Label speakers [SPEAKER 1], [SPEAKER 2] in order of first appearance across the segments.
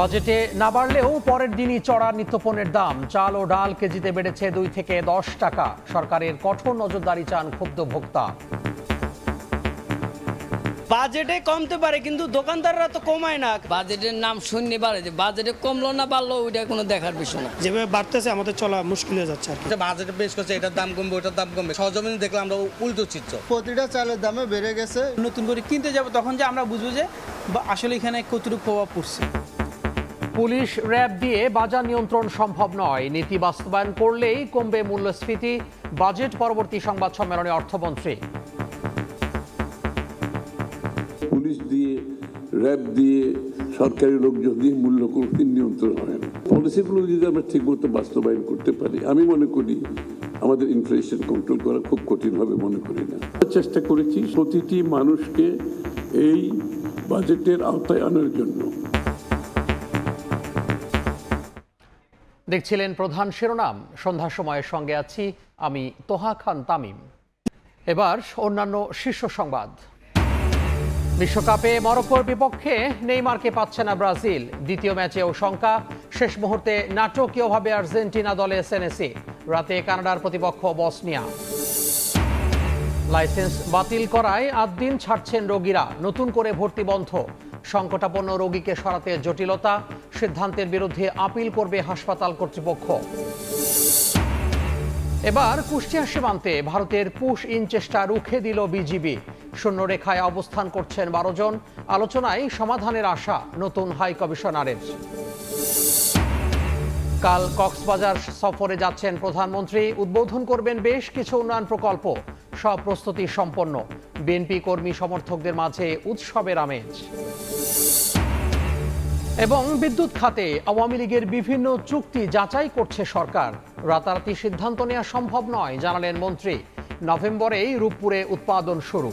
[SPEAKER 1] বাজেটে না বাড়লেও পরের দিনই চড়া নিত্যপণ্যের দাম। চাল ও ডাল কেজিতে বেড়েছে 2 থেকে 10 টাকা। সরকারের কঠোর নজরদারি চান ক্ষুব্ধ ভোক্তা।
[SPEAKER 2] বাজেটে কমতে পারে কিন্তু দোকানদাররা তো কমায় না।
[SPEAKER 3] বাজেটের নাম শুননি বাড়ে যে বাজেটে কমলো না বাড়লো ওইটা কোনো দেখার বিষয় না।
[SPEAKER 2] যেভাবে বাড়তেছে আমাদের চলা মুশকিল হয়ে যাচ্ছে আর কি।
[SPEAKER 4] বাজেটে পেশ করছে এটার দাম কমবে ওটার দাম কমবে, সরজমিনে দেখলে আমরা উল্টো চিত্র।
[SPEAKER 5] প্রতিটা চালের দামে বেড়ে গেছে।
[SPEAKER 6] নতুন করে কিনতে যাব তখন যে আমরা বুঝবো যে আসলে এখানে কতটুকু প্রভাব পড়ছে।
[SPEAKER 1] পুলিশ র্যাব দিয়ে বাজার নিয়ন্ত্রণ সম্ভব নয়। নীতি বাস্তবায়ন করলেই কমবে মূল্যস্ফীতি। বাজেট পরবর্তী সংবাদ সম্মেলনে অর্থমন্ত্রী।
[SPEAKER 7] পুলিশ দিয়ে র্যাব দিয়ে সরকারি লোকজন দিয়ে মূল্য কোনোদিন নিয়ন্ত্রণ হয় না। পলিসিগুলো যদি আমরা ঠিকমতো বাস্তবায়ন করতে পারি, আমি মনে করি আমাদের ইনফ্লেশন কন্ট্রোল করা খুব কঠিন হবে মনে করি না। চেষ্টা করেছি প্রতিটি মানুষকে এই বাজেটের আওতায় আনার জন্য।
[SPEAKER 1] দেখছিলেন প্রধান শিরোনাম। সন্ধ্যার সময়ের সঙ্গে আছি আমি তোহা খান তামিম। এবার অন্যান্য শীর্ষ সংবাদ। বিশ্বকাপে মরক্কোর বিপক্ষে নেইমারকে পাচ্ছে না ব্রাজিল। দ্বিতীয় ম্যাচেও শঙ্কা। শেষ মুহূর্তে নাটকীয়ভাবে আর্জেন্টিনা দলে সেনেসি। রাতে কানাডার প্রতিপক্ষ বসনিয়া। লাইসেন্স বাতিল করায় 8 দিন ছাড়ছেন রোগীরা। নতুন করে ভর্তি বন্ধ। সংকটাপন্ন রোগীকে সরাতে জটিলতা। সিদ্ধান্তের বিরুদ্ধে আপিল করবে হাসপাতাল কর্তৃপক্ষ। এবার কুষ্টিয়া সীমান্তে ভারতের পুশ ইন চেষ্টা রুখে দিল বিজিবি। শূন্যরেখায় অবস্থান করছেন 12 জন। আলোচনায় সমাধানের আশা নতুন হাই কমিশনারের। কাল কক্সবাজার সফরে যাচ্ছেন প্রধানমন্ত্রী। উদ্বোধন করবেন বেশ কিছু উন্নয়ন প্রকল্প। সব প্রস্তুতি সম্পন্ন। বিএনপি কর্মী সমর্থকদের মাঝে উৎসবের আমেজ। এবং বিদ্যুৎ খাতে আওয়ামী লীগের বিভিন্ন চুক্তি যাচাই করছে সরকার। রাতারাতি সিদ্ধান্ত নেওয়া সম্ভব নয় জানালেন মন্ত্রী। নভেম্বরেই রূপপুরে উৎপাদন শুরু।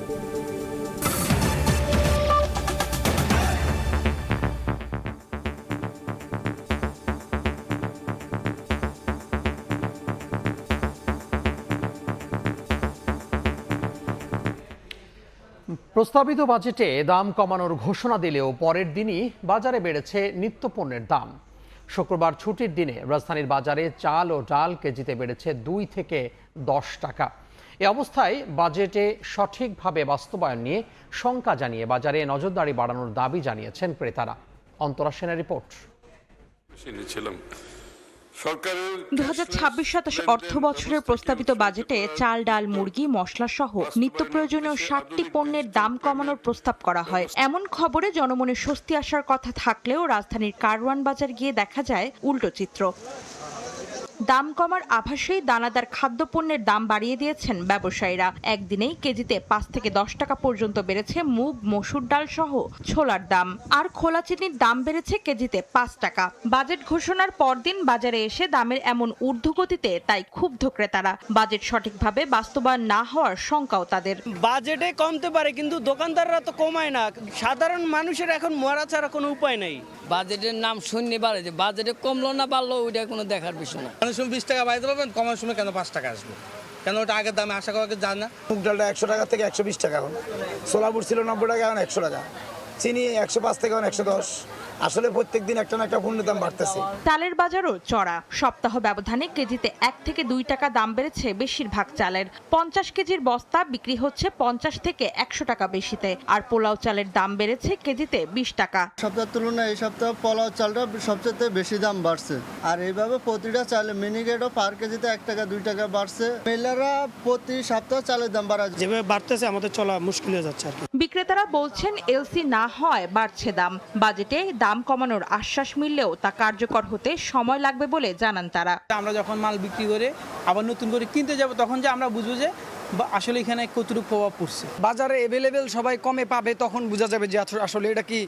[SPEAKER 1] প্রস্তাবিত বাজেটে দাম কমানোর ঘোষণা দিলেও পরের দিনই বাজারে বেড়েছে নিত্যপণ্যের দাম। শুক্রবার ছুটির দিনে রাজধানীর বাজারে চাল ও ডাল কেজিতে বেড়েছে 2 থেকে 10 টাকা। এ অবস্থায় বাজেটে সঠিকভাবে বাস্তবায়ন নিয়ে শঙ্কা জানিয়ে বাজারে নজরদারি বাড়ানোর দাবি জানিয়েছেন ক্রেতারা। অন্তরা সেনের রিপোর্ট।
[SPEAKER 8] 2026-27 অর্থ বছরের প্রস্তাবিত বাজেটে চাল, ডাল, মুরগি, মশলা সহ নিত্য প্রয়োজনীয় 60টি পণ্যের দাম কমানোর প্রস্তাব করা হয়। এমন খবরে জনমনে স্বস্তি আসার কথা থাকলেও রাজধানীর কারওয়ান বাজার গিয়ে দেখা যায় উল্টো চিত্র। দাম কমার আভাসেই দানাদার খাদ্যপণ্যের দাম বাড়িয়ে দিয়েছেন ব্যবসায়ীরা। একদিনেই কেজিতে 5 থেকে 10 টাকা পর্যন্ত বেড়েছে মুগ, মসুর ডাল সহ ছোলার দাম। আর খোলা চিনির দাম বেড়েছে কেজিতে 5 টাকা। বাজেট ঘোষণার পরদিন বাজারে এসে দামের এমন ঊর্ধ্বগতিতে তাই ক্ষুব্ধ ক্রেতারা। বাজেট সঠিকভাবে বাস্তবায়ন না হওয়ার শঙ্কাও তাদের।
[SPEAKER 2] বাজেটে কমতে পারে কিন্তু দোকানদাররা তো কমায় না। সাধারণ মানুষের এখন মরা ছাড়া কোনো উপায় নেই।
[SPEAKER 3] বাজেটের নাম শুননি বাড়ে যে বাজেটে কমলো না বাড়লো ওইটা কোনো দেখার বিষয় না।
[SPEAKER 4] অনেক সময় 20 টাকা বাড়াতে পারবেন, কমার সময় কেন 5 টাকা আসবে? কেন ওটা আগের দামে আশা করা যায় না?
[SPEAKER 9] মুগ ডালটা 100 টাকা থেকে 120 টাকা, এখন সোলাপুর ছিল 90 টাকা, এখন 100 টাকা। চিনি 105 থেকে এখন 110। আসলে প্রত্যেকদিন একটা না একটা পণ্যের দাম বাড়তেছে।
[SPEAKER 8] চালের বাজারও চড়া। সপ্তাহ ব্যবধানে কেজিতে 1 থেকে 2 টাকা দাম বেড়েছে বেশিরভাগ চালের। 50 কেজির বস্তা বিক্রি হচ্ছে 50 থেকে 100 টাকা বেশিতে। আর পোলাও চালের দাম বেড়েছে কেজিতে 20 টাকা।
[SPEAKER 5] সপ্তাহের তুলনায় এই সপ্তাহে পোলাও চালটা সবচেয়ে বেশি দাম বাড়ছে। আর এইভাবে প্রতিটা চালে মিনিকেটও পার কেজিতে 1 টাকা 2 টাকা বাড়ছে। মেলারা প্রতি সপ্তাহে চালের দাম বাড়া।
[SPEAKER 2] যেভাবে বাড়তেছে আমাদের চলা মুশকিল হয়ে যাচ্ছে আর কি।
[SPEAKER 8] বিক্রেতারা বলছেন এলসি না হয় বাড়ছে দাম। বাজেটে দাম কমানোর আশ্বাস মিললেও তা কার্যকর হতে সময় লাগবে বলে জানান তারা।
[SPEAKER 6] আমরা যখন মাল বিক্রি করে আবার নতুন করে কিনতে যাব তখন যে আমরা বুঝবো যে আসলে এখানে কতটুকু প্রভাব পড়ছে।
[SPEAKER 10] বাজারে অ্যাভেলেবেল সবাই কমে পাবে, তখন বোঝা যাবে যে আসলে এটা কি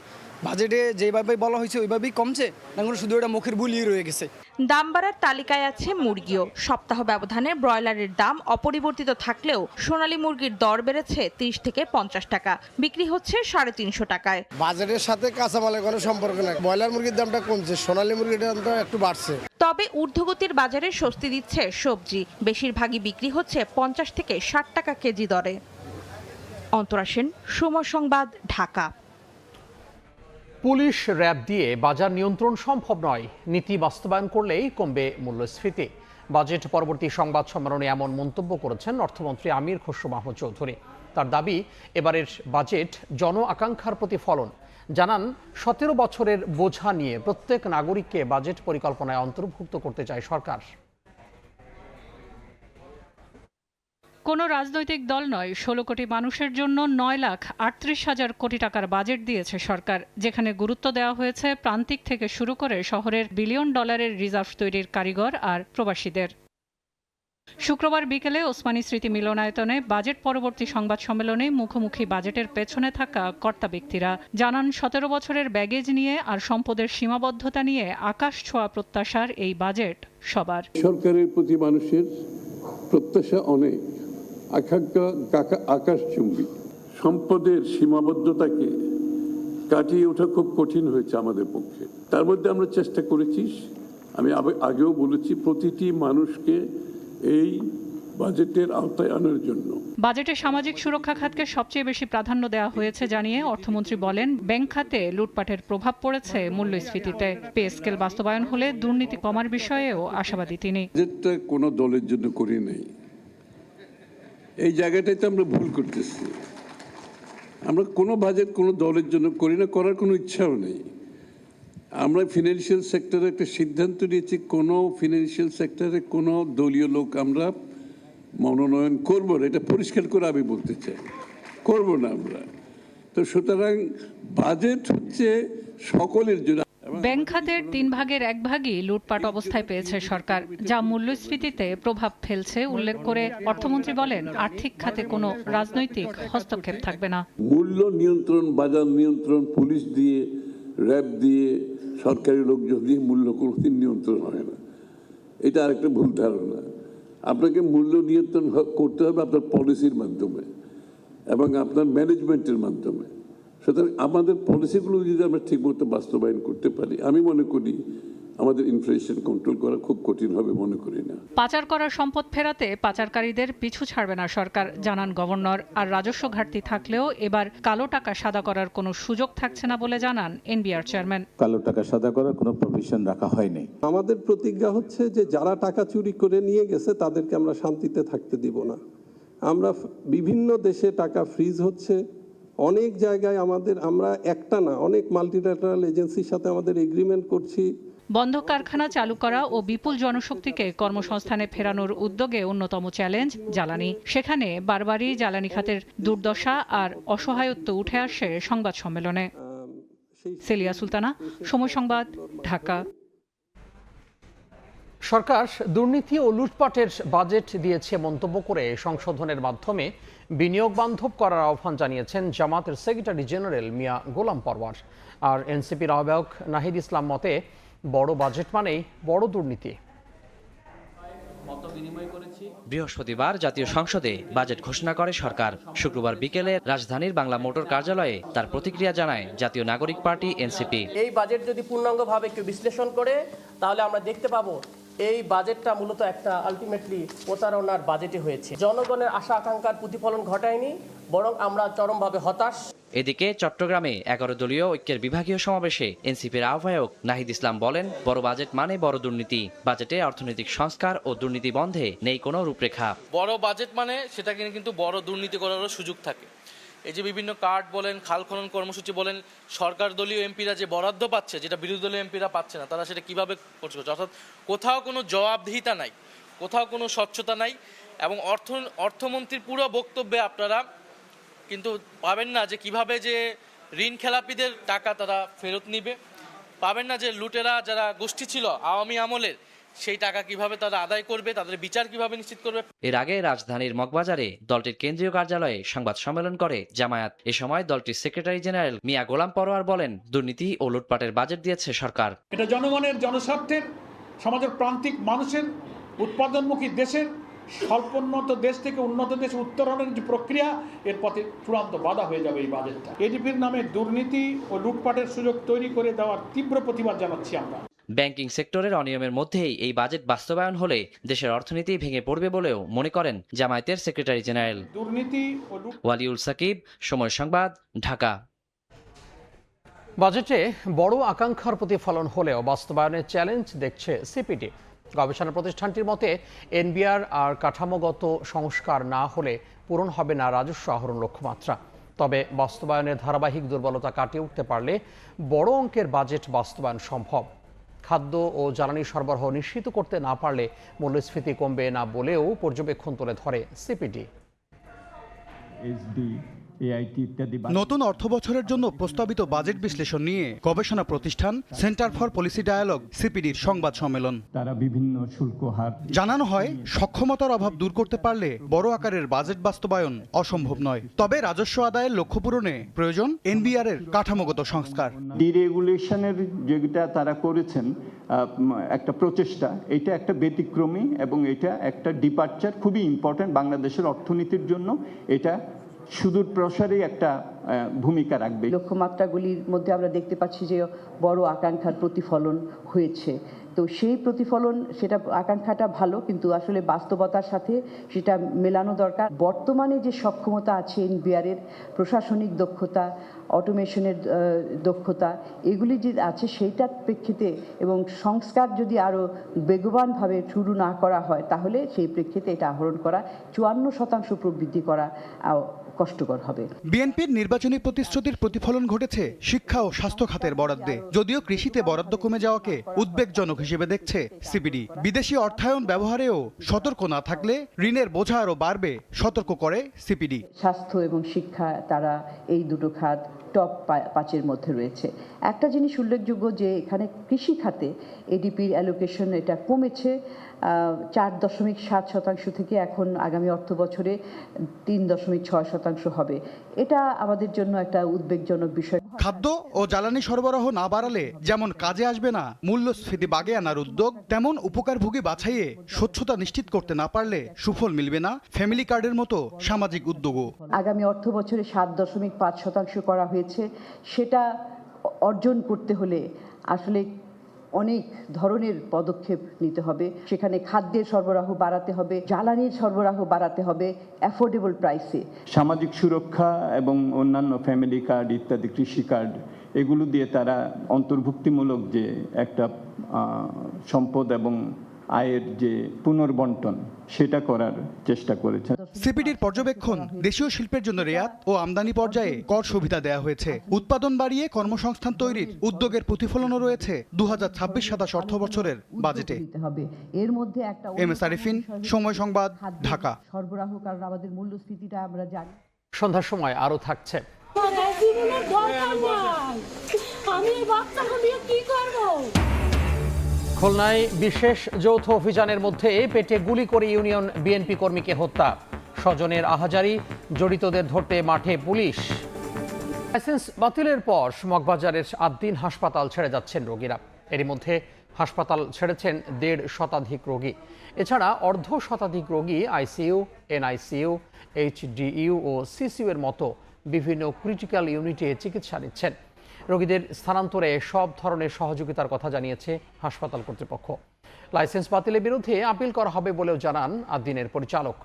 [SPEAKER 10] বাজেটে যেভাবে বলা হয়েছে ওইভাবেই কমছে না শুধু এটা মুখের বুলিয়ে রয়ে গেছে।
[SPEAKER 8] দাম বাড়ার তালিকায় আছে মুরগিও। সপ্তাহ ব্যবধানে ব্রয়লারের দাম অপরিবর্তিত থাকলেও সোনালী মুরগির দর বেড়েছে 30 থেকে 50 টাকা। বিক্রি হচ্ছে 350 টাকায়।
[SPEAKER 9] বাজারের সাথে কাঁচামালের কোনো সম্পর্ক নেই। ব্রয়লার মুরগির দামটা কমছে, সোনালী মুরগির দামটা একটু বাড়ছে।
[SPEAKER 8] তবে ঊর্ধ্বগতির বাজারে স্বস্তি দিচ্ছে সবজি। বেশিরভাগই বিক্রি হচ্ছে 50 থেকে 60 টাকা কেজি দরে। অন্তরা সেন, সময় সংবাদ, ঢাকা।
[SPEAKER 1] পুলিশ র্যাব দিয়ে বাজার নিয়ন্ত্রণ সম্ভব নয়, নীতি বাস্তবায়ন করলেই কমবে মূল্যস্ফীতি। বাজেট পরবর্তী সংবাদ সম্মেলনে এমন মন্তব্য করেছেন অর্থমন্ত্রী আমির খসরু মাহমুদ চৌধুরী। তার দাবি, এবারের বাজেট জন আকাঙ্ক্ষার প্রতিফলন। জানান, 17 বছরের বোঝা নিয়ে প্রত্যেক নাগরিককে বাজেট পরিকল্পনায় অন্তর্ভুক্ত করতে চায় সরকার।
[SPEAKER 11] কোনো রাজনৈতিক দল নয়, 16 কোটি মানুষের জন্য 9,38,000 কোটি টাকার বাজেট দিয়েছে সরকার, যেখানে গুরুত্ব দেওয়া হয়েছে প্রান্তিক থেকে শুরু করে শহরের বিলিয়ন ডলারের রিজার্ভ তৈরির কারিগর আর প্রবাসীদের। শুক্রবার বিকেলে ওসমানী স্মৃতি মিলনায়তনে বাজেট পরবর্তী সংবাদ সম্মেলনে মুখোমুখি বাজেটের পেছনে থাকা কর্তা ব্যক্তিরা জানান, 17 বছরের ব্যাগেজ নিয়ে আর সম্পদের সীমাবদ্ধতা নিয়ে আকাশ ছোঁয়া প্রত্যাশার এই বাজেট সবার।
[SPEAKER 7] সরকারের প্রতি মানুষের প্রত্যাশা অনেক, আকাঙ্ক্ষা আকাশচুম্বী। সম্পদের সীমাবদ্ধতাকে কাটিয়ে ওঠা খুব কঠিন হয়েছে আমাদের পক্ষে। তার মধ্যে আমরা চেষ্টা করেছি, আমি আগেও বলেছি, প্রতিটি মানুষকে এই বাজেটের আওতায় আনার জন্য।
[SPEAKER 11] বাজেটে সামাজিক সুরক্ষা খাতকে সবচেয়ে বেশি প্রাধান্য দেওয়া হয়েছে জানিয়ে অর্থমন্ত্রী বলেন, ব্যাংক খাতে লুটপাটের প্রভাব পড়েছে মূল্যস্ফীতিতে। পে স্কেল বাস্তবায়ন হলে দুর্নীতি কমার বিষয়েও আশাবাদী তিনি।
[SPEAKER 7] বাজেটটা কোনো দলের জন্য করি নাই, এই জায়গাটাই তো আমরা ভুল করতেছি। আমরা কোনো বাজেট কোনো দলের জন্য করি না, করার কোনো ইচ্ছাও নেই। আমরা ফিনান্সিয়াল সেক্টরে একটা সিদ্ধান্ত নিয়েছি, কোনো ফিনান্সিয়াল সেক্টরে কোনো দলীয় লোক আমরা মনোনয়ন করব না, এটা পরিষ্কার করে আমি বলতে চাই, করব না আমরা। তো সুতরাং বাজেট হচ্ছে সকলের জন্য।
[SPEAKER 11] ব্যাংক খাতের 3 ভাগের 1 ভাগই লুটপাট অবস্থায় পেয়েছে সরকার, যা মূল্যস্ফীতিতে প্রভাব ফেলছে উল্লেখ করে অর্থমন্ত্রী বলেন, আর্থিক খাতে কোনো রাজনৈতিক হস্তক্ষেপ থাকবে না।
[SPEAKER 7] মূল্য নিয়ন্ত্রণ, বাজার নিয়ন্ত্রণ পুলিশ দিয়ে, র্যাব দিয়ে, সরকারি লোকজন দিয়ে মূল্য কোনোদিন নিয়ন্ত্রণ হয় না। এটা আরেকটা ভুল ধারণা। আপনাকে মূল্য নিয়ন্ত্রণ করতে হবে আপনার পলিসির মাধ্যমে এবং আপনার ম্যানেজমেন্টের মাধ্যমে। সুতরাং আমাদের পলিসিগুলো যদি আমরা ঠিকমতো বাস্তবায়ন করতে পারি, আমি মনে করি আমাদের ইনফ্লেশন কন্ট্রোল করা খুব কঠিন হবে মনে করি না।
[SPEAKER 11] পাচার করা সম্পদ ফেরাতে পাচারকারীদের পিছু ছাড়বে না সরকার, জানান গভর্নর। আর রাজস্ব ঘাটতি থাকলেও এবার কালো টাকা সাদা করার কোনো সুযোগ থাকছে না বলে জানান এনবিআর চেয়ারম্যান।
[SPEAKER 12] কালো টাকা সাদা করার কোনো প্রভিশন রাখা হয়নি।
[SPEAKER 13] আমাদের প্রতিজ্ঞা হচ্ছে যে যারা টাকা চুরি করে নিয়ে গেছে তাদেরকে আমরা শান্তিতে থাকতে দিব না। আমরা বিভিন্ন দেশে টাকা ফ্রিজ হচ্ছে, অনেক জায়গায় আমরা একটা না অনেক মাল্টিল্যাটারাল এজেন্সির সাথে আমাদের এগ্রিমেন্ট করছি।
[SPEAKER 11] বন্ধ কারখানা চালু করা ও বিপুল জনশক্তিকে কর্মসংস্থানে ফেরানোর উদ্যোগে অন্যতম চ্যালেঞ্জ জ্বালানি। সেখানে বারবারই জ্বালানি খাতের দুর্দশা আর অসহায়ত্ব উঠে আসে সংবাদ সম্মেলনে। সেলিয়া সুলতানা, সময় সংবাদ, ঢাকা।
[SPEAKER 1] সরকার দুর্নীতি ও লুটপাটের বাজেট দিয়েছে মন্তব্য করে সংশোধনের মাধ্যমে বিনিয়োগ বান্ধব করার আহ্বান জানিয়েছেন জামাতের সেক্রেটারি জেনারেল মিয়া গোলাম পরওয়ার। আর এনসিপির আহ্বায়ক নাহিদ ইসলাম মতে, বড় বাজেট মানেই বড় দুর্নীতি।
[SPEAKER 14] বৃহস্পতিবার জাতীয় সংসদে বাজেট ঘোষণা করে সরকার। শুক্রবার বিকেলে রাজধানীর বাংলা মোটর কার্যালয়ে তার প্রতিক্রিয়া জানায় জাতীয় নাগরিক পার্টি এনসিপি।
[SPEAKER 15] এই বাজেট যদি পূর্ণাঙ্গভাবে কেউ বিশ্লেষণ করে, তাহলে আমরা দেখতে পাবো এই বাজেটটা মূলত একটা আলটিমেটলি প্রতারণার বাজেটে হয়েছে। জনগণের আশা আকাঙ্ক্ষার প্রতিফলন ঘটায়নি, বরং আমরা চরমভাবে হতাশ।
[SPEAKER 14] এদিকে চট্টগ্রামে 11 দলীয় ঐক্যের বিভাগীয় সমাবেশে এনসিপির আহ্বায়ক নাহিদ ইসলাম বলেন, বড় বাজেট মানে বড় দুর্নীতি। বাজেটে অর্থনৈতিক সংস্কার ও দুর্নীতি বন্ধে নেই কোনো রূপরেখা।
[SPEAKER 4] বড় বাজেট মানে সেটাকে কিন্তু বড় দুর্নীতি করারও সুযোগ থাকে। এই যে বিভিন্ন কার্ড বলেন, খাল খনন কর্মসূচি বলেন, সরকার দলীয় এমপিরা যে বরাদ্দ পাচ্ছে, যেটা বিরোধী দলীয় এমপিরা পাচ্ছে না, তারা সেটা কিভাবে খরচ করছে। অর্থাৎ কোথাও কোনো জবাবদিহিতা নাই, কোথাও কোনো স্বচ্ছতা নাই। এবং অর্থমন্ত্রীর পুরো বক্তব্যে আপনারা কিন্তু পাবেন না যে কিভাবে যে ঋণ খেলাপিদের টাকা তারা ফেরত নিবে, পাবেন না যে লুটেরা যারা গোষ্ঠী ছিল আওয়ামী আমলের, সেই টাকা কিভাবে তারা আদায় করবে, তাদের বিচার কিভাবে নিশ্চিত করবে।
[SPEAKER 14] এর আগে রাজধানীর মগবাজারে দলটির কেন্দ্রীয় কার্যালয়ে সংবাদ সম্মেলন করে জামায়াত। এ সময় দলটির সেক্রেটারি জেনারেল মিয়া গোলাম পরওয়ার বলেন, দুর্নীতি ও লুটপাটের বাজেট দিয়েছে সরকার।
[SPEAKER 16] এটা জনগণের, জনস্বার্থের, সমাজের প্রান্তিক মানুষের, উৎপাদনমুখী দেশের, স্বল্পোন্নত দেশ থেকে উন্নত দেশে উত্তরণের যে প্রক্রিয়া, এর পথে চূড়ান্ত বাধা হয়ে যাবে এই বাজেটটা। এডিপির নামে দুর্নীতি ও লুটপাটের সুযোগ তৈরি করে দেওয়ার তীব্র প্রতিবাদ জানাচ্ছি আমরা।
[SPEAKER 14] ব্যাংকিং সেক্টরের অনিয়মের মধ্যেই এই বাজেট বাস্তবায়ন হলে দেশের অর্থনীতি ভেঙে পড়বে বলেও মনে করেন জামায়াতের সেক্রেটারি জেনারেল।
[SPEAKER 16] দুর্নীতি ও
[SPEAKER 14] ওয়ালিউল সাকিব, সময় সংবাদ, ঢাকা।
[SPEAKER 1] বাজেটে বড় আকাঙ্ক্ষার প্রতিফলন হলেও বাস্তবায়নের চ্যালেঞ্জ দেখছে সিপিডি। গবেষণা প্রতিষ্ঠানটির মতে এনবিআর আর কাঠামোগত সংস্কার না হলে পূরণ হবে না রাজস্ব আহরণ লক্ষ্যমাত্রা। তবে বাস্তবায়নের ধারাবাহিক দুর্বলতা কাটিয়ে উঠতে পারলে বড় অঙ্কের বাজেট বাস্তবায়ন সম্ভব। খাদ্য ও জ্বালানি সরবরাহ নিশ্চিত করতে না পারলে মূল্যস্ফীতি কমবে না বলেও পর্যবেক্ষণ তুলে ধরে সিপিডি।
[SPEAKER 17] নতুন অর্থবছরের জন্য প্রস্তাবিত বাজেট বিশ্লেষণ নিয়ে গবেষণা প্রতিষ্ঠান সেন্টার ফর পলিসি ডায়ালগ সিপিডির সংবাদ সম্মেলন।
[SPEAKER 18] তারা বিভিন্ন শুল্ক হার
[SPEAKER 17] জানানো হয়, সক্ষমতার অভাব দূর করতে পারলে বড় আকারের বাজেট বাস্তবায়ন অসম্ভব নয়। তবে রাজস্ব আদায়ের লক্ষ্য পূরণে প্রয়োজন এনবিআর এর কাঠামোগত সংস্কার।
[SPEAKER 18] ডিরেগুলেশনের যেটা তারা করেছেন একটা প্রচেষ্টা, এটা একটা ব্যতিক্রমী এবং এটা একটা ডিপার্চার, খুবই ইম্পর্টেন্ট বাংলাদেশের অর্থনীতির জন্য। এটা সুদূর প্রসারী একটা ভূমিকা রাখবে।
[SPEAKER 19] লক্ষ্যমাত্রাগুলির মধ্যে আমরা দেখতে পাচ্ছি যে বড় আকাঙ্ক্ষার প্রতিফলন হয়েছে। তো সেই প্রতিফলন, সেটা আকাঙ্ক্ষাটা ভালো, কিন্তু আসলে বাস্তবতার সাথে সেটা মেলানো দরকার। বর্তমানে যে সক্ষমতা আছে এনবিআরের, প্রশাসনিক দক্ষতা, অটোমেশনের দক্ষতা, এগুলি যে আছে সেইটার প্রেক্ষিতে এবং সংস্কার যদি আরও বেগবানভাবে শুরু না করা হয়, তাহলে সেই প্রেক্ষিতে এটা আহরণ করা 54% প্রবৃদ্ধি করা কষ্টকর হবে।
[SPEAKER 17] বিএনপির নির্বাচনী প্রতিশ্রুতির প্রতিফলন ঘটেছে শিক্ষা ও স্বাস্থ্য খাতের বরাদ্দে। যদিও কৃষিতে বরাদ্দ কমে যাওয়াকে উদ্বেগজনক হিসেবে দেখছে সিপিডি। বিদেশি অর্থায়ন ব্যবহারেও সতর্ক না থাকলে ঋণের বোঝা আরও বাড়বে, সতর্ক করে সিপিডি।
[SPEAKER 19] স্বাস্থ্য এবং শিক্ষা, তারা এই দুটো খাত টপ 5-এর মধ্যে রয়েছে। একটা জিনিস উল্লেখযোগ্য যে এখানে কৃষি খাতে এডিপির অ্যালোকেশন এটা কমেছে 4.7% থেকে এখন আগামী অর্থ বছরে 3.6% হবে। এটা আমাদের জন্য একটা উদ্বেগজনক বিষয়।
[SPEAKER 17] খাদ্য ও জ্বালানি সরবরাহ না বাড়ালে যেমন কাজে আসবে না মূল্যস্ফীতি বাগে আনার উদ্যোগ, তেমন উপকারভোগী বাছাইয়ে স্বচ্ছতা নিশ্চিত করতে না পারলে সুফল মিলবে না ফ্যামিলি কার্ডের মতো সামাজিক উদ্যোগও।
[SPEAKER 19] আগামী অর্থ বছরে 7.5% করা হয়েছে। সেটা অর্জন করতে হলে আসলে অনেক ধরনের পদক্ষেপ নিতে হবে। সেখানে খাদ্যের সরবরাহ বাড়াতে হবে, জ্বালানির সরবরাহ বাড়াতে হবে অ্যাফোর্ডেবল প্রাইসে।
[SPEAKER 18] সামাজিক সুরক্ষা এবং অন্যান্য ফ্যামিলি কার্ড ইত্যাদি, কৃষি কার্ড, এগুলো দিয়ে তারা অন্তর্ভুক্তিমূলক যে একটা সম্পদ এবং আয়ের যে পুনর্বন্টন, সেটা করার চেষ্টা করেছে।
[SPEAKER 17] সিপিডির পর্যবেক্ষণ, দেশীয় শিল্পের জন্য রেয়াত ও আমদানি পর্যায়ে কর সুবিধা দেওয়া হয়েছে। উৎপাদন বাড়িয়ে কর্মসংস্থান তৈরির উদ্যোগের প্রতিফলনও রয়েছে 2026-27 অর্থ বছরের বাজেটে।
[SPEAKER 19] এর মধ্যে একটা
[SPEAKER 17] এমএস আরিফিন, সময় সংবাদ, ঢাকা।
[SPEAKER 19] সরবরাহ, কারণ আমাদের মূল্যস্ফীতিটা আমরা জানি।
[SPEAKER 1] সন্ধ্যার সময় আরও থাকছে। খুলনায় বিশেষ যৌথ অভিযানের মধ্যে পেটে গুলি করে ইউনিয়ন বিএনপি কর্মীকে হত্যা। স্বজনের আহাজারি, জড়িতদের ধরতে মাঠে পুলিশ। লাইসেন্স বাতিলের পর মগবাজারের আদ্দিন হাসপাতাল ছেড়ে যাচ্ছেন রোগীরা। এরই মধ্যে হাসপাতাল ছেড়েছেন 1.5 শতাধিক রোগী। এছাড়া অর্ধ শতাধিক রোগী আইসিইউ, এনআইসিইউ, এইচডিইউ ও সিসিইউ এর মতো বিভিন্ন ক্রিটিক্যাল ইউনিটে চিকিৎসা নিচ্ছেন। রোগীদের স্থানান্তরে সব ধরনের সহযোগিতার কথা জানিয়েছে হাসপাতাল কর্তৃপক্ষ। লাইসেন্স বাতিলের বিরুদ্ধে আপিল করা হবে বলেও জানান আদ্দিনের পরিচালক।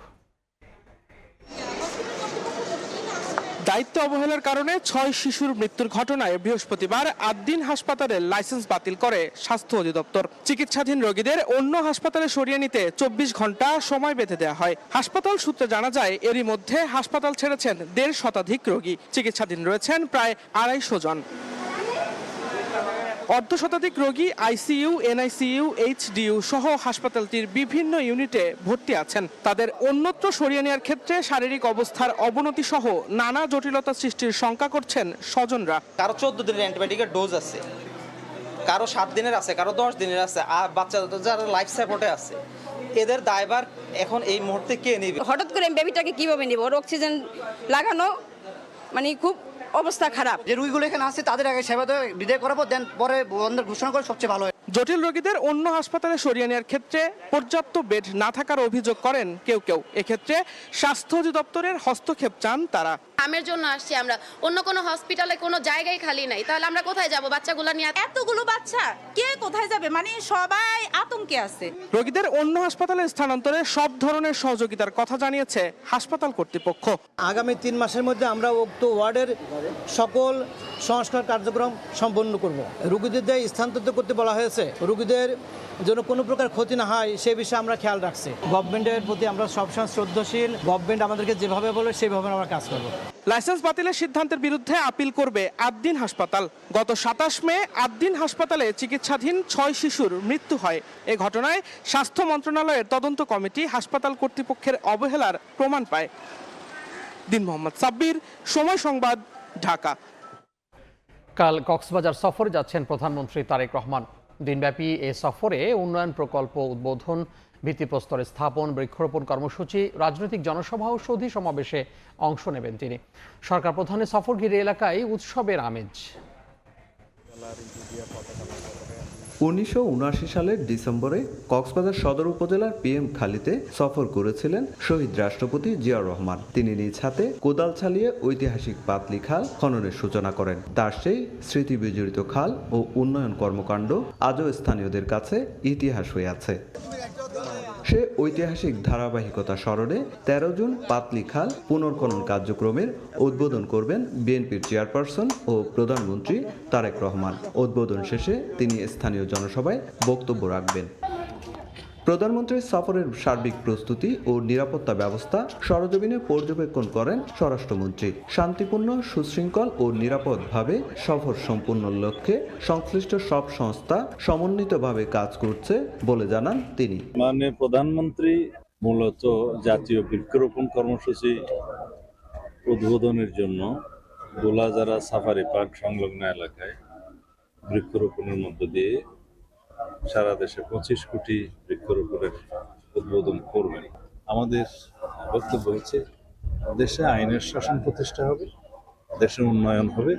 [SPEAKER 20] দায়িত্ব অবহেলার কারণে 6 শিশুর মৃত্যুর ঘটনায় বৃহস্পতিবার আদ্দিন হাসপাতালের লাইসেন্স বাতিল করে স্বাস্থ্য অধিদপ্তর। চিকিৎসাধীন রোগীদের অন্য হাসপাতালে সরিয়ে নিতে 24 ঘন্টা সময় বেঁধে দেওয়া হয়। হাসপাতাল সূত্রে জানা যায়, এরই মধ্যে হাসপাতাল ছেড়েছেন 1.5 শতাধিক রোগী। চিকিৎসাধীন রয়েছেন প্রায় 250 জন। অর্ধ শতাধিক রোগী আইসিইউ, এনআইসিইউ, এইচডিইউ সহ হাসপাতালটির বিভিন্ন ইউনিটে ভর্তি আছেন। তাদের অন্যত্র সরিয়ে নেওয়ার ক্ষেত্রে শারীরিক অবস্থার অবনতি সহ নানা জটিলতা সৃষ্টির শঙ্কা করছেন স্বজনরা।
[SPEAKER 21] কারো 14 দিনের অ্যান্টিবায়োটিকের ডোজ আছে, কারো 7 দিনের আছে, কারো 10 দিনের আছে, আর বাচ্চাদের যারা লাইফ সাপোর্টে আছে, এদের দায়ভার এখন এই মুহূর্তে কে নেবে?
[SPEAKER 22] হঠাৎ করে বেবিটাকে কিভাবে নেব? ওর অক্সিজেন লাগানো মানে খুব অবস্থা খারাপ।
[SPEAKER 23] যে রোগীগুলো এখানে আছে তাদের আগে সেবা বিদায় করাবো, দেন পরে বন্ধ ঘোষণা করে সবচেয়ে ভালো হয়।
[SPEAKER 20] জটিল রোগীদের অন্য হাসপাতালে সরিয়ে নেওয়ার ক্ষেত্রে পর্যাপ্ত বেড না থাকার অভিযোগ করেন কেউ কেউ। এক্ষেত্রে স্বাস্থ্য অধিদপ্তরের হস্তক্ষেপ চান তারা।
[SPEAKER 24] আমের জন্য আসছি আমরা, অন্য কোনো হসপিটালে কোনো জায়গায় খালি নাই, তাহলে আমরা কোথায় যাব বাচ্চাগুলো নিয়ে? এতগুলো বাচ্চা কে
[SPEAKER 2] কোথায় যাবে, মানে সবাই আতঙ্কে আছে।
[SPEAKER 20] রোগীদের অন্য হাসপাতালে স্থানান্তরে সব ধরনের সহযোগিতার কথা জানিয়েছে হাসপাতাল কর্তৃপক্ষ।
[SPEAKER 3] আগামী 3 মাসের মধ্যে আমরা উক্ত ওয়ার্ডের সকল সংস্কার কার্যক্রম সম্পন্ন করব। রোগীদের স্থানান্তরিত করতে বলা হয়েছে, রোগীদের যেন কোনো প্রকার ক্ষতি না হয় সে বিষয়ে আমরা খেয়াল রাখছি। গভর্নমেন্টের প্রতি আমরা সবসময় শ্রদ্ধাশীল, গভর্নমেন্ট আমাদেরকে যেভাবে বলে সেভাবে আমরা কাজ করব।
[SPEAKER 20] লাইসেন্স বাতিলের সিদ্ধান্তের বিরুদ্ধে আপিল করবে আদ্দিন হাসপাতাল। গত 27 মে আদ্দিন হাসপাতালে চিকিৎসাধীন 6 শিশুর মৃত্যু হয়। এ ঘটনায় স্বাস্থ্য মন্ত্রণালয়ের তদন্ত কমিটি হাসপাতাল কর্তৃপক্ষের অবহেলার প্রমাণ পায়। দিন মোহাম্মদ সাব্বির, সময় সংবাদ, ঢাকা।
[SPEAKER 1] কাল কক্সবাজার সফরে যাচ্ছেন প্রধানমন্ত্রী তারেক রহমান। দিনব্যাপী এ সফরে উন্নয়ন প্রকল্প উদ্বোধন, ভিত্তিপ্রস্তর স্থাপন, বৃক্ষরোপণ কর্মসূচি, রাজনৈতিক জনসভা ও সৌধি সমাবেশে অংশ নেবেন তিনি। সরকার প্রধানের সফর ঘিরে এলাকায় উৎসবের আমেজ।
[SPEAKER 5] 1979 সালের ডিসেম্বরে কক্সবাজার সদর উপজেলার PM খালিতে সফর করেছিলেন শহীদ রাষ্ট্রপতি জিয়াউর রহমান। তিনি নিজ হাতে কোদাল চালিয়ে ঐতিহাসিক পাতলি খাল খননের সূচনা করেন। তার সেই স্মৃতি বিজড়িত খাল ও উন্নয়ন কর্মকাণ্ড আজও স্থানীয়দের কাছে ইতিহাস হয়ে আছে। সে ঐতিহাসিক ধারাবাহিকতা স্মরণে 13 জুন পাতলি খাল পুনর্খনন কার্যক্রমের উদ্বোধন করবেন বিএনপির চেয়ারপারসন ও প্রধানমন্ত্রী তারেক রহমান। উদ্বোধন শেষে তিনি স্থানীয় জনসভায় বক্তব্য রাখবেন। প্রধানমন্ত্রীর সফরের সার্বিক প্রস্তুতি ও নিরাপত্তা ব্যবস্থা সরজমিনে পর্যবেক্ষণ করেন স্বরাষ্ট্রমন্ত্রী। শান্তিপূর্ণ, সুশৃঙ্খল ও নিরাপদভাবে সফর সম্পূর্ণের লক্ষ্যে সংশ্লিষ্ট সব সংস্থা সমন্বিতভাবে কাজ করছে বলে জানান তিনি।
[SPEAKER 24] মাননীয় প্রধানমন্ত্রী মূলত জাতীয় বৃক্ষরোপণ কর্মসূচি উদ্বোধনের জন্য গোলাজারা সাফারি পার্ক সংলগ্ন এলাকায় বৃক্ষরোপণের মধ্য দিয়ে সারা দেশে 25 কোটি বৃক্ষরোপণের উদ্বোধন করবেন। আমাদের বক্তব্য হচ্ছে, দেশে আইনের শাসন প্রতিষ্ঠা হবে, দেশের উন্নয়ন হবে,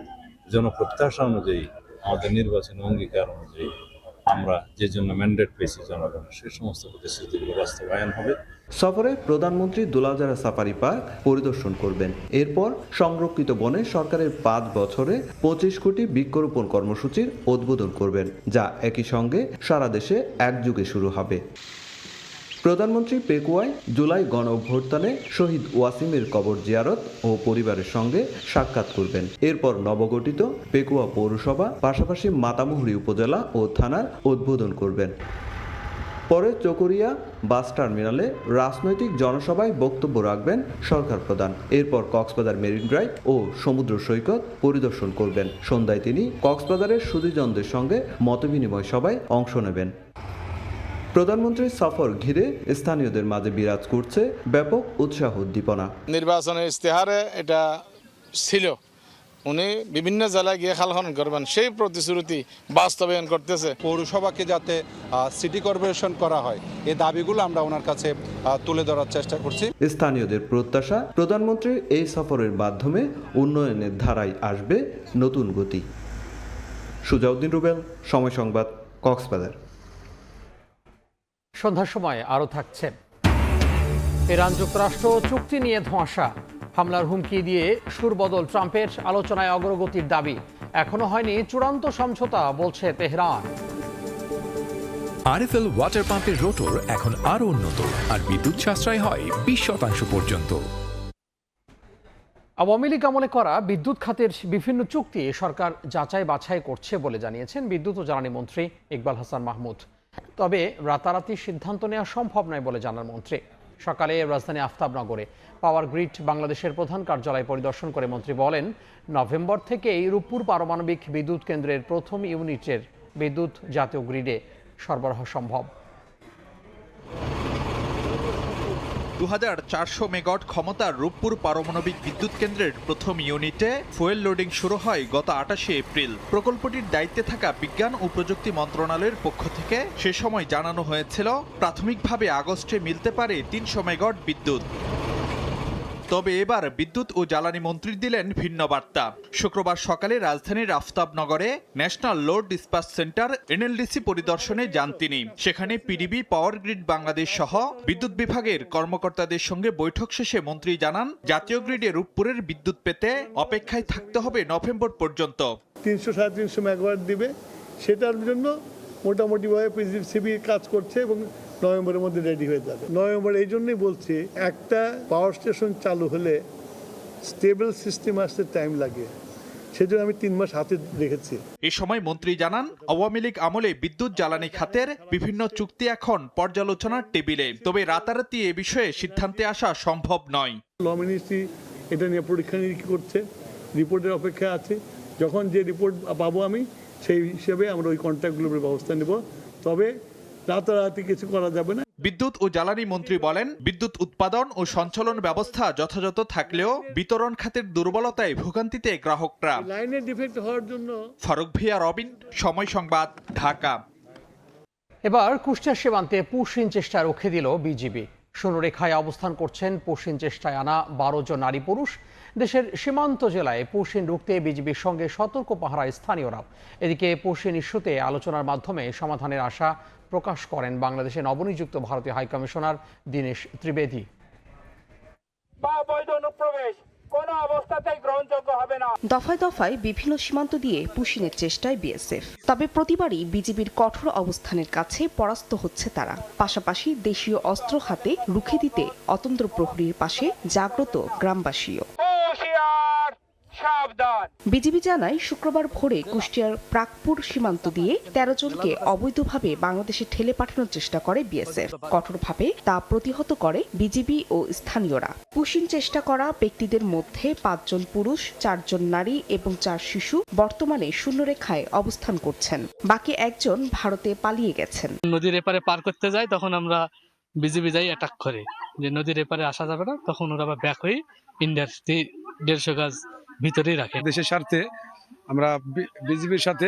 [SPEAKER 24] জনপ্রত্যাশা অনুযায়ী, আমাদের নির্বাচন অঙ্গীকার অনুযায়ী আমরা যে জন্য ম্যান্ডেট পেয়েছি জনগণের, সে সমস্ত প্রতিশ্রুতিগুলো বাস্তবায়ন হবে।
[SPEAKER 5] সফরে প্রধানমন্ত্রী দুলাজারা সাফারি পার্ক পরিদর্শন করবেন। এরপর সংরক্ষিত বনে সরকারের 5 বছরে 25 কোটি বৃক্ষরোপণ কর্মসূচির উদ্বোধন করবেন, যা একই সঙ্গে সারা দেশে একযোগে শুরু হবে। প্রধানমন্ত্রী পেকুয়ায় জুলাই গণ অভ্যুত্থানে শহীদ ওয়াসিমের কবর জিয়ারত ও পরিবারের সঙ্গে সাক্ষাৎ করবেন। এরপর নবগঠিত পেকুয়া পৌরসভা, পাশাপাশি মাতামুহুরী উপজেলা ও থানার উদ্বোধন করবেন। পরে চকরিয়া বাস টার্মিনালে রাজনৈতিক জনসভায় বক্তব্য রাখবেন সরকার প্রধান। এরপর কক্সবাজার মেরিন ড্রাইভ ও সমুদ্র সৈকত পরিদর্শন করবেন। সন্ধ্যায় তিনি কক্সবাজারের সুধীজনদের সঙ্গে মতবিনিময় সভায় অংশ নেবেন। প্রধানমন্ত্রীর সফর ঘিরে স্থানীয়দের মাঝে বিরাজ করছে ব্যাপক উৎসাহ উদ্দীপনা।
[SPEAKER 25] নির্বাচনের ইস্তেহারে এটা ছিল, উনি বিভিন্ন জেলায় গিয়ে খাল খনন করবেন, সেই প্রতিশ্রুতি বাস্তবায়ন করতেছে।
[SPEAKER 26] পৌরসভাকে যাতে সিটি কর্পোরেশন করা হয়, এই দাবিগুলো আমরা ওনার কাছে তুলে ধরার চেষ্টা করছি।
[SPEAKER 5] স্থানীয়দের প্রত্যাশা, প্রধানমন্ত্রীর এই সফরের মাধ্যমে উন্নয়নের ধারায় আসবে নতুন গতি। সুজাউদ্দিন রুবেল, সময় সংবাদ, কক্সবাজার।
[SPEAKER 1] সন্ধ্যার সময় আরও থাকছে, ইরান যুক্তরাষ্ট্র চুক্তি নিয়ে ধোঁয়াশা, হামলার হুমকি দিয়ে সুরবদল ট্রাম্পের, আলোচনায় অগ্রগতির দাবি, এখনো হয়নি চূড়ান্ত সমঝোতা বলছে তেহরান।
[SPEAKER 27] আরএফএল ওয়াটার পাম্পের রোটর এখন আরো উন্নত আর বিদ্যুৎ সাশ্রয় হয় 20% পর্যন্ত।
[SPEAKER 1] আওয়ামী লীগ আমলে করা বিদ্যুৎ খাতের বিভিন্ন চুক্তি সরকার যাচাই বাছাই করছে বলে জানিয়েছেন বিদ্যুৎ ও জ্বালানি মন্ত্রী ইকবাল হাসান মাহমুদ। তবে রাতারাতি সিদ্ধান্ত নেওয়া সম্ভব নয় বলে জানান মন্ত্রী। সকালে রাজধানী আফতাবনগরে পাওয়ার গ্রিড বাংলাদেশের প্রধান কার্যালয় পরিদর্শন করে মন্ত্রী বলেন, নভেম্বর থেকে রূপপুর পারমাণবিক বিদ্যুৎ কেন্দ্রের প্রথম ইউনিটের বিদ্যুৎ জাতীয় গ্রিডে সরবরাহ সম্ভব।
[SPEAKER 28] 2400 মেগাওয়াট ক্ষমতার রূপপুর পারমাণবিক বিদ্যুৎ কেন্দ্রের প্রথম ইউনিটে ফুয়েল লোডিং শুরু হয় গত 28 এপ্রিল। প্রকল্পটির দায়িত্বে থাকা বিজ্ঞান ও প্রযুক্তি মন্ত্রণালয়ের পক্ষ থেকে সে সময় জানানো হয়েছিল প্রাথমিকভাবে আগস্টে মিলতে পারে 300 মেগাওয়াট বিদ্যুৎ। তবে এবার বিদ্যুৎ ও জ্বালানি মন্ত্রী দিলেন ভিন্ন বার্তা। শুক্রবার সকালে রাজধানীর আফতাবনগরে ন্যাশনাল লোড ডিসপ্যাচ সেন্টার এনএলডিসি পরিদর্শনে যান তিনি। সেখানে পিডিবি, পাওয়ার গ্রিড বাংলাদেশ সহ বিদ্যুৎ বিভাগের কর্মকর্তাদের সঙ্গে বৈঠক শেষে মন্ত্রী জানান, জাতীয় গ্রিডে রূপপুরের বিদ্যুৎ পেতে অপেক্ষায় থাকতে হবে নভেম্বর পর্যন্ত।
[SPEAKER 29] 300-350 মেগাওয়াট দিবে, সেটার জন্য
[SPEAKER 6] মোটামুটিভাবে পিজিসিবি কাজ করছে এবং নভেম্বরের মধ্যে রেডি হয়ে যাবে। নভেম্বর এই জন্যই বলছি, একটা পাওয়ার স্টেশন চালু হলে স্টেবল সিস্টেম আসতে টাইম লাগে, সেজন্য আমি 3 মাস হাতে রেখেছি।
[SPEAKER 28] এ সময় মন্ত্রী জানান, আওয়ামী লীগ আমলে বিদ্যুৎ জ্বালানি খাতের বিভিন্ন চুক্তি এখন পর্যালোচনার টেবিলে, তবে রাতারাতি এ বিষয়ে সিদ্ধান্তে আসা সম্ভব নয়।
[SPEAKER 6] ল মিনিস্ট্রি এটা নিয়ে পরীক্ষা নিরীক্ষা করছে, রিপোর্টের অপেক্ষা আছে। যখন যে রিপোর্ট পাবো আমি সেই হিসেবে আমরা ওই কন্ট্রাক্টগুলোর ব্যবস্থা নেব, তবে রাতারাতি কিছু করা যাবে না।
[SPEAKER 28] বিদ্যুৎ ও জ্বালানি মন্ত্রী বলেন, বিদ্যুৎ উৎপাদন ও সঞ্চালন ব্যবস্থা যথাযথ থাকলেও বিতরণ খাতের দুর্বলতায় ভোগান্তিতে গ্রাহকরা।
[SPEAKER 6] লাইনের ডিফেক্ট হওয়ার জন্য।
[SPEAKER 28] ফারুক ভিয়া, রবিন, সময় সংবাদ, ঢাকা।
[SPEAKER 1] এবার কুষ্টিয়া সীমান্তে পুশিন চেষ্টা রুখে দিল বিজিবি। শূন্যরেখায় অবস্থান করছেন পুশিন চেষ্টায় আনা 12 জন নারী পুরুষ। দেশের সীমান্ত জেলায় পুশিন রুখতে বিজিবির সঙ্গে সতর্ক পাহারায় স্থানীয়রা। এদিকে পুশিন ইস্যুতে আলোচনার মাধ্যমে সমাধানের আশা প্রকাশ করেন বাংলাদেশে নবনিযুক্ত ভারতীয় হাইকমিশনার দীনেশ ত্রিবেদী।
[SPEAKER 7] দফায় দফায় বিভিন্ন সীমান্ত দিয়ে পুশিনের চেষ্টায় বিএসএফ, তবে প্রতিবারই বিজিবির কঠোর অবস্থানের কাছে পরাস্ত হচ্ছে তারা। পাশাপাশি দেশীয় অস্ত্র হাতে রুখে দিতে অতন্ত্র প্রহরীর পাশে জাগ্রত গ্রামবাসীও। বিজিবি জানায়, শুক্রবার ভোরে কুষ্টিয়ার প্রাকপুর সীমান্ত দিয়ে 13 জনকে অবৈধভাবে বাংলাদেশে ঠেলে পাঠানোর চেষ্টা করে বিএসএফ। কঠোরভাবে তা প্রতিহত করে বিজিবি ও স্থানীয়রা। পুশিন চেষ্টা করা ব্যক্তিদের মধ্যে 5 জন পুরুষ, 4 জন নারী এবং 4 শিশু বর্তমানে শূন্যরেখায় অবস্থান করছেন। বাকি একজন ভারতে পালিয়ে গেছেন।
[SPEAKER 8] নদীর এপারে পার করতে যায়, তখন আমরা বিজিবি যাই অ্যাটাক করে যে নদীর এপারে আসা যাবে না, তখন ওরা আবার ব্যাক হয়ে ইন্ডিয়ার 150 গজ ভিতরেই রাখে।
[SPEAKER 9] দেশের স্বার্থে আমরা বিজিবির সাথে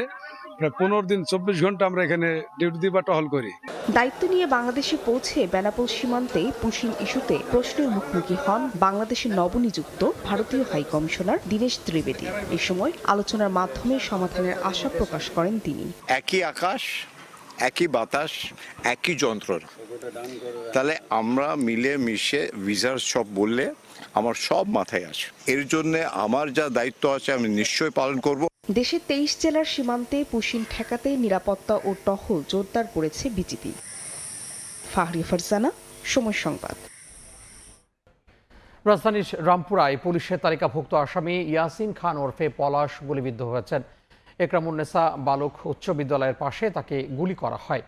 [SPEAKER 9] প্রায় 15 দিন 24 ঘন্টা আমরা এখানে ডিউটি দিয়ে টহল করি।
[SPEAKER 7] দায়িত্ব নিয়ে বাংলাদেশে পৌঁছে বেনাপোল সীমান্তে পুশিন ইস্যুতে প্রশ্নের মুখোমুখি হন বাংলাদেশের নবনিযুক্ত ভারতীয় হাইকমিশনার দীনেশ ত্রিবেদী। এ সময় আলোচনার মাধ্যমে সমাধানের আশা প্রকাশ করেন তিনি।
[SPEAKER 10] একই আকাশ, একই বাতাস, একই যন্ত্রণা, তাহলে আমরা মিলে মিশে ভিসার সব বললে আমার সব মাথায় আসে। এর জন্য আমার যা দায়িত্ব আছে আমি নিশ্চয়ই পালন করব।
[SPEAKER 7] দেশের 23 জেলার সীমান্তে পুশিন ঠেকাতে নিরাপত্তা ও টহল জোরদার করেছে বিজিবি। ফাহরি ফারজানা, সময় সংবাদ।
[SPEAKER 1] রাজধানীর রামপুরায় পুলিশের তালিকাভুক্ত আসামি ইয়াসিন খান ওরফে পলাশ গুলিবিদ্ধ হয়েছেন। একরামুন্নেসা বালক উচ্চ বিদ্যালয়ের পাশে তাকে গুলি করা হয়।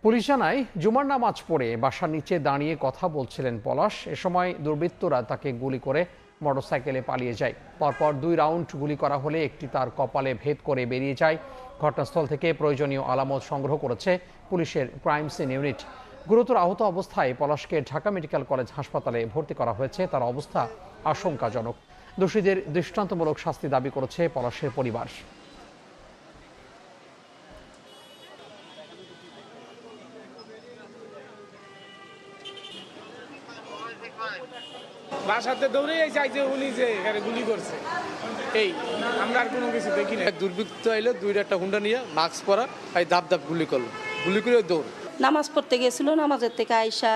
[SPEAKER 1] পুলিশ জানায়, জুমার নামাজ পড়ে বাসার নিচে দাঁড়িয়ে কথা বলছিলেন পলাশ। এ সময় দুর্বৃত্তরা তাকে গুলি করে মোটরসাইকেলে পালিয়ে যায়। পরপর 2 রাউন্ড গুলি করা হলে একটি তার কপালে ভেদ করে বেরিয়ে যায়। ঘটনাস্থল থেকে প্রয়োজনীয় আলামত সংগ্রহ করেছে পুলিশের ক্রাইম সিন ইউনিট। গুরুতর আহত অবস্থায় পলাশকে ঢাকা মেডিকেল কলেজ হাসপাতালে ভর্তি করা হয়েছে। তার অবস্থা আশঙ্কাজনক। দোষীদের দৃষ্টান্তমূলক শাস্তি দাবি করেছে পলাশের পরিবার।
[SPEAKER 8] বাসাতে দৌড়ে যাই যে উনি যে এখানে গুলি করছে, এই আমরা আর কোনো কিছু দেখি না। দুর্বৃত্ত আইলো, 2টা হুন্ডা নিয়ে মাস্ক পরা, এই ধাপ ধাপ গুলি করলো, গুলি করে দৌড়।
[SPEAKER 2] নামাজ পড়তে গেছিল, নামাজের থেকে আইসা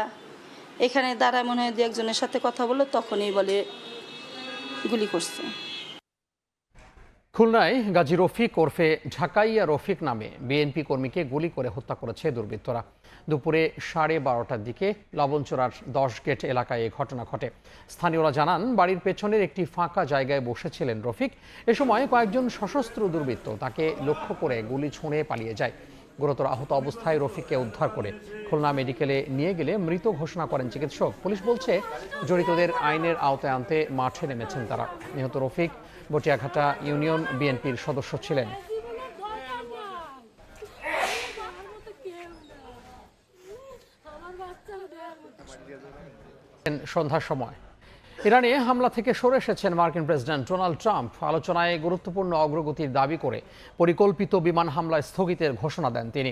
[SPEAKER 2] এখানে দাঁড়ায় মনে হয় যে একজনের সাথে কথা বললো, তখনই বলে গুলি করছে।
[SPEAKER 1] খুলনায় গাজী রফিক ওরফে ঢাকাইয়া রফিক নামে বিএনপি কর্মীকে গুলি করে হত্যা করেছে দুর্বৃত্তরা। দুপুরে 12:30টার দিকে লবণচোরার 10 গেট এলাকায় এ ঘটনা ঘটে। স্থানীয়রা জানান, বাড়ির পেছনের একটি ফাঁকা জায়গায় বসেছিলেন রফিক। এ সময় কয়েকজন সশস্ত্র দুর্বৃত্ত তাকে লক্ষ্য করে গুলি ছুঁড়ে পালিয়ে যায়। গুরুতর আহত অবস্থায় রফিককে উদ্ধার করে খুলনা মেডিকেলে নিয়ে গেলে মৃত ঘোষণা করেন চিকিৎসক। পুলিশ বলছে, জড়িতদের আইনের আওতায় আনতে মাঠে নেমেছেন তারা। নিহত রফিক বটিয়াঘাটা ইউনিয়ন বিএনপির সদস্য ছিলেন। সন্ধ্যার সময় ইরানে হামলা থেকে সরে এসেছেন মার্কিন প্রেসিডেন্ট ডোনাল্ড ট্রাম্প। আলোচনায় গুরুত্বপূর্ণ অগ্রগতির দাবি করে পরিকল্পিত বিমান হামলা স্থগিতের ঘোষণা দেন তিনি।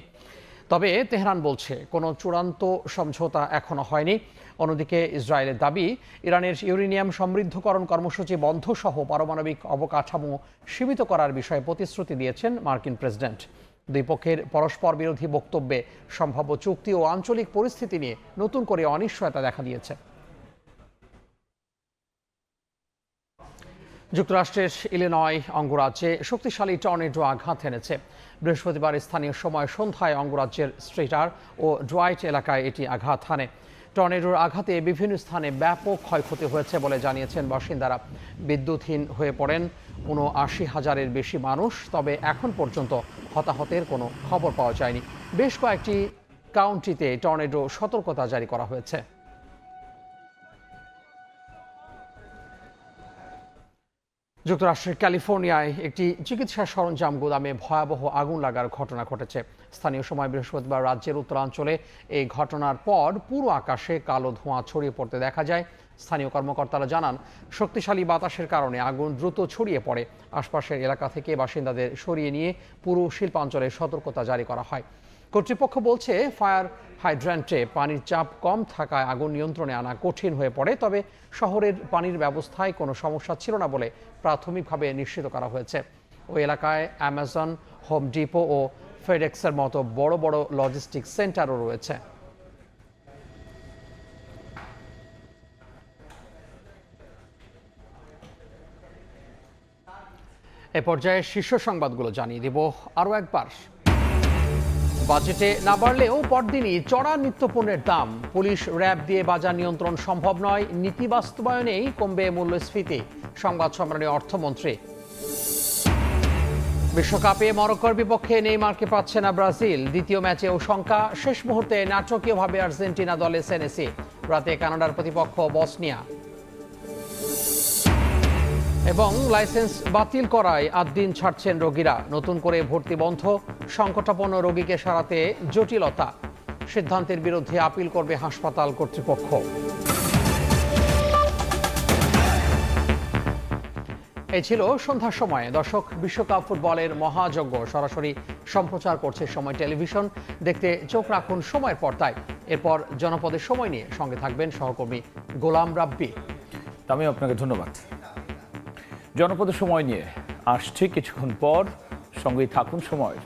[SPEAKER 1] তবে তেহরান বলছে, কোনো চূড়ান্ত সমঝোতা এখনো হয়নি। অন্যদিকে ইসরায়েলের দাবি, ইরানের ইউরেনিয়াম সমৃদ্ধকরণ কর্মসূচি বন্ধ সহ পারমাণবিক অবকাঠামো সীমিত করার বিষয়ে প্রতিশ্রুতি দিয়েছেন মার্কিন প্রেসিডেন্ট। দুই পক্ষের পরস্পর বিরোধী বক্তব্যে সম্ভাব্য চুক্তি ও আঞ্চলিক পরিস্থিতি নিয়ে নতুন করে অনিশ্চয়তা দেখা দিয়েছে। যুক্তরাষ্ট্রের ইলিনয় অঙ্গরাজ্যে শক্তিশালী টর্নেডো আঘাত এনেছে। বৃহস্পতিবার স্থানীয় সময় সন্ধ্যায় অঙ্গরাজ্যের স্ট্রেটার ও ড্রাইট এলাকায় এটি আঘাত হানে। টর্নেডোর আঘাতে বিভিন্ন স্থানে ব্যাপক ক্ষয়ক্ষতি হয়েছে বলে জানিয়েছেন বাসিন্দারা। বিদ্যুৎহীন হয়ে পড়েন ৭৯,০০০-এর বেশি মানুষ। তবে এখন পর্যন্ত হতাহতের কোনো খবর পাওয়া যায়নি। বেশ কয়েকটি কাউন্টিতে টর্নেডো সতর্কতা জারি করা হয়েছে। যুক্তরাষ্ট্রের ক্যালিফোর্নিয়ায় একটি চিকিৎসা সরঞ্জাম গুদামে ভয়াবহ আগুন লাগার ঘটনা ঘটেছে। স্থানীয় সময় বৃহস্পতিবার রাজ্যের উত্তরাঞ্চলে এই ঘটনার পর পুরো আকাশে কালো ধোঁয়া ছড়িয়ে পড়তে দেখা যায়। স্থানীয় কর্মকর্তারা জানান, শক্তিশালী বাতাসের কারণে আগুন দ্রুত ছড়িয়ে পড়ে। আশপাশের এলাকা থেকে বাসিন্দাদের সরিয়ে নিয়ে পুরো শিল্পাঞ্চলে সতর্কতা জারি করা হয়। কর্তৃপক্ষ বলছে, ফায়ার হাইড্রান্টে পানির চাপ কম থাকায় আগুন নিয়ন্ত্রণে আনা কঠিন হয়ে পড়ে। তবে শহরের পানির ব্যবস্থায় কোনো সমস্যা ছিল না বলে প্রাথমিকভাবে নিশ্চিত করা হয়েছে। ওই এলাকায় অ্যামাজন, হোম ডিপো ও ফেডেক্সের মতো বড় বড় লজিস্টিক সেন্টারও রয়েছে। এ পর্যায়ে শীর্ষ সংবাদগুলো জানিয়ে দেব আরও একবার। বাজেটে না বাড়লেও পরদিনই চড়া নিত্যপণ্যের দাম। পুলিশ, র্যাব দিয়ে বাজার নিয়ন্ত্রণ সম্ভব নয়। নীতি বাস্তবায়নেই কমবে মূল্যস্ফীতি। সংবাদ সম্মেলনে অর্থমন্ত্রী। বিশ্বকাপে মরক্কোর বিপক্ষে নেইমারকে পাচ্ছে না ব্রাজিল। দ্বিতীয় ম্যাচেও শঙ্কা। শেষ মুহূর্তে নাটকীয়ভাবে আর্জেন্টিনা দলে সেনেসি। রাতে কানাডার প্রতিপক্ষ বসনিয়া। এবং লাইসেন্স বাতিল করায় ৮ দিন ছাড়ছেন রোগীরা। নতুন করে ভর্তি বন্ধ। সংকটাপন্ন রোগীকে সারাতে জটিলতা। সিদ্ধান্তের বিরুদ্ধে আপিল করবে হাসপাতাল কর্তৃপক্ষ। এই ছিল সন্ধ্যার সময়। দর্শক, বিশ্বকাপ ফুটবলের মহাযজ্ঞ সরাসরি সম্প্রচার করছে সময় টেলিভিশন। দেখতে চোখ রাখুন সময়ের পর্দায়। এরপর জনপদের সময় নিয়ে সঙ্গে থাকবেন সহকর্মী গোলাম রাব্বি।
[SPEAKER 4] আমি আপনাকে ধন্যবাদ। জনপদের সময় নিয়ে আসছে কিছুক্ষণ পর। সঙ্গেই থাকুন সময়ের।